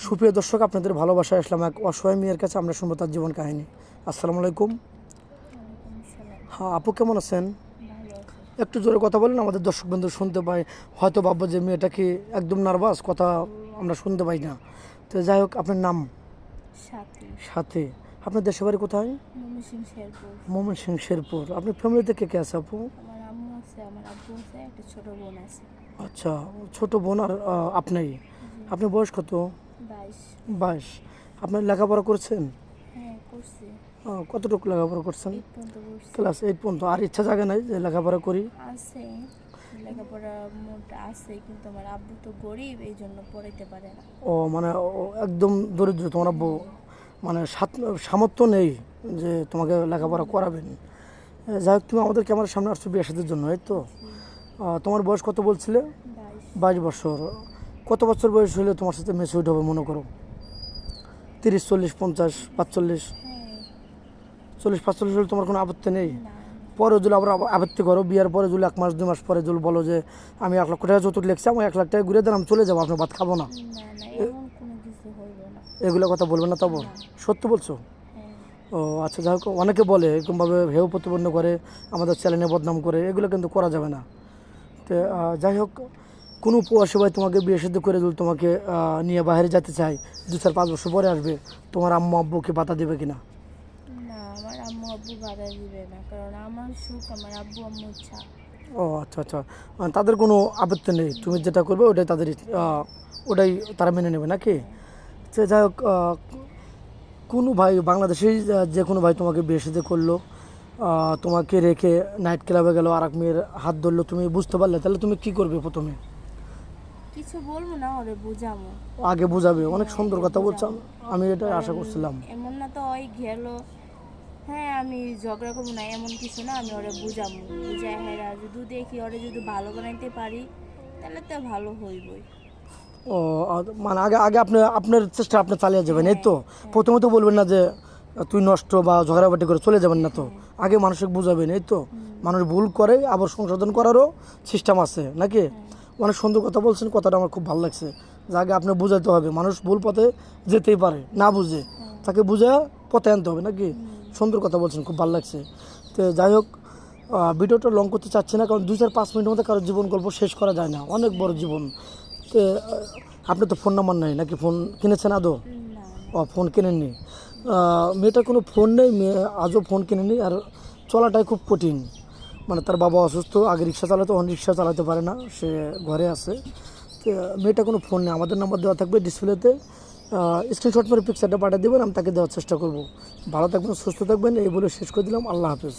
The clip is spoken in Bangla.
সুপ্রিয় দর্শক, আপনাদের ভালোবাসায় আসলাম এক অসহায় মেয়ের কাছে। আমরা শুনবো তার জীবন কাহিনী। আসসালামু আলাইকুম। হ্যাঁ আপু, কেমন আছেন? একটু জোরে কথা বলেন, আমাদের দর্শক বন্ধু শুনতে পাই, হয়তো ভাববো যে মেয়েটা কি একদম নার্ভাস, কথা আমরা শুনতে পাই না। তো যাই হোক, আপনার নাম? সাথে। আপনার দেশের বাড়ি কোথায়? ময়মনসিংহ শেরপুর। আপনার ফ্যামিলিতে কে কে আছে আপু? আমার আম্মু আছে, আমার আব্বু আছে, একটা ছোট বোন আছে। আচ্ছা, ছোট বোন আর আপনি। আপনার বয়স কত? 22। 22। আপনার লেখাপড়া করছেন? হ্যাঁ, করছি। কতটুকু লেখাপড়া করছেন? 8 পর্যন্ত করছি। ক্লাস 8 পর্যন্ত। আর ইচ্ছা জাগে নাই যে লেখাপড়া করি? আছে, লেখাপড়া মোটা আছে, কিন্তু আমার আব্বু তো গরিব, এই জন্য পড়াইতে পারে না। ও মানে একদম দরিদ্র তোমার আব্বু, মানে সামর্থ্য নেই যে তোমাকে লেখাপড়া করাবেন। যাই হোক, তুমি আমাদের ক্যামেরার সামনে আসছো বিয়ে সাথের জন্য, এই তো? তোমার বয়স কত বলছিলে? 22। 22 বছর। কত বছর বয়স হলে তোমার সাথে ম্যাচিউরড হবে মনে করো? 30, 40, 50, 45? হ্যাঁ। 40, 45 হলে তোমার কোনো আপত্তি নেই? না, পরে যদি আবার আপত্তি করো, বিয়ার পরে যদি 1 মাস 2 মাস পরে যদি বলো যে আমি 1 লক্ষ টাকা যৌতুক লিখছি, আমি 1 লাখ টাকা ঘুরে দিলাম, চলে যাবো, আপনার ভাত খাবো না, না, না, এমন কোনো কিছু হইব না। এগুলো কথা বলবেন না? তবু সত্য বলছো? হ্যাঁ। ও আচ্ছা, যাই হোক, অনেকে বলে এরকমভাবে হেয় প্রতিপন্ন করে, আমাদের চ্যানেলে বদনাম করে, এগুলো কিন্তু করা যাবে না। তো যাই হোক, কোনো প্রবাসী ভাই তোমাকে বিয়ে সাথে করে দিল, তোমাকে নিয়ে বাইরে যেতে চাই, 2-4-5 বছর পরে আসবে, তোমার আম্মু আব্বুকে বাধা দেবে কিনা? না, আমার আম্মু আব্বু বাধা দিবে না, কারণ আমার সুখ আমার আব্বু আম্মু ইচ্ছা। ও আচ্ছা আচ্ছা, তাদের কোনো আপত্তি নেই, তুমি যেটা করবে ওটাই তাদের ওটাই তারা মেনে নেবে নাকি? তো যাই হোক, কোনো ভাই বাংলাদেশেই যে কোনো ভাই তোমাকে বিয়ে সাথে করলো, তোমাকে রেখে নাইট ক্লাবে গেল, আর এক মেয়ের হাত ধরলো, তুমি বুঝতে পারলে, তাহলে তুমি কি করবে প্রথমে? কিছু বলবো না, ওরে বুঝামো। আগে বুঝাবে? অনেক সুন্দর কথা বলছো, আমি এটাই আশা করছিলাম। এমন না তো ওই গেল, হ্যাঁ আমি ঝগড়া করবো না এমন কিছু না, আমি ওরে বুঝাবো। বুঝাই হ্যাঁ যদি দেখি ওরে যদি ভালো বানাইতে পারি, তাহলে তো ভালো হইবই। ও মানে আগে আগে আপনি আপনার চেষ্টা আপনি চালিয়ে যাবেন, এই তো? প্রথমে তো বলবেন না যে তুই নষ্ট বা ঝগড়াবাটি করে চলে যাবেন না তো, আগে মানুষকে বুঝাবেন, এই তো? মানুষ ভুল করে, আবার সংশোধন করারও সিস্টেম আছে নাকি? অনেক সুন্দর কথা বলছেন, কথাটা আমার খুব ভালো লাগছে। যে আগে আপনি বুঝাতে হবে, মানুষ ভুল পথে যেতেই পারে, না বুঝে তাকে বুঝে পথে আনতে হবে নাকি? সুন্দর কথা বলছেন, খুব ভালো লাগছে। তো যাই হোক, ভিডিওটা লং করতে চাচ্ছি না, কারণ 2-4-5 মিনিটের মধ্যে কারোর জীবন গল্প শেষ করা যায় না, অনেক বড় জীবন। তো আপনি তো ফোন নাম্বার নাই নাকি? ফোন কিনেছেন আদৌ? ও ফোন কিনেননি। মেয়েটার কোনো ফোন নেই, মেয়ে আজও ফোন কিনেনি, আর চলাটাই খুব কঠিন। মানে তার বাবা অসুস্থ, আগে রিক্সা চালাতো, এখন রিক্সা চালাতে পারে না, সে ঘরে আছে। তো মেয়েটা কোনো ফোন নেই। আমাদের নাম্বার দেওয়া থাকবে ডিসপ্লেতে, স্ক্রিনশট করে পিকচারটা পাঠিয়ে দেবেন, আমি তাকে দেওয়ার চেষ্টা করব। ভালো থাকবেন, সুস্থ থাকবেন, এই বলে শেষ করে দিলাম। আল্লাহ হাফেজ।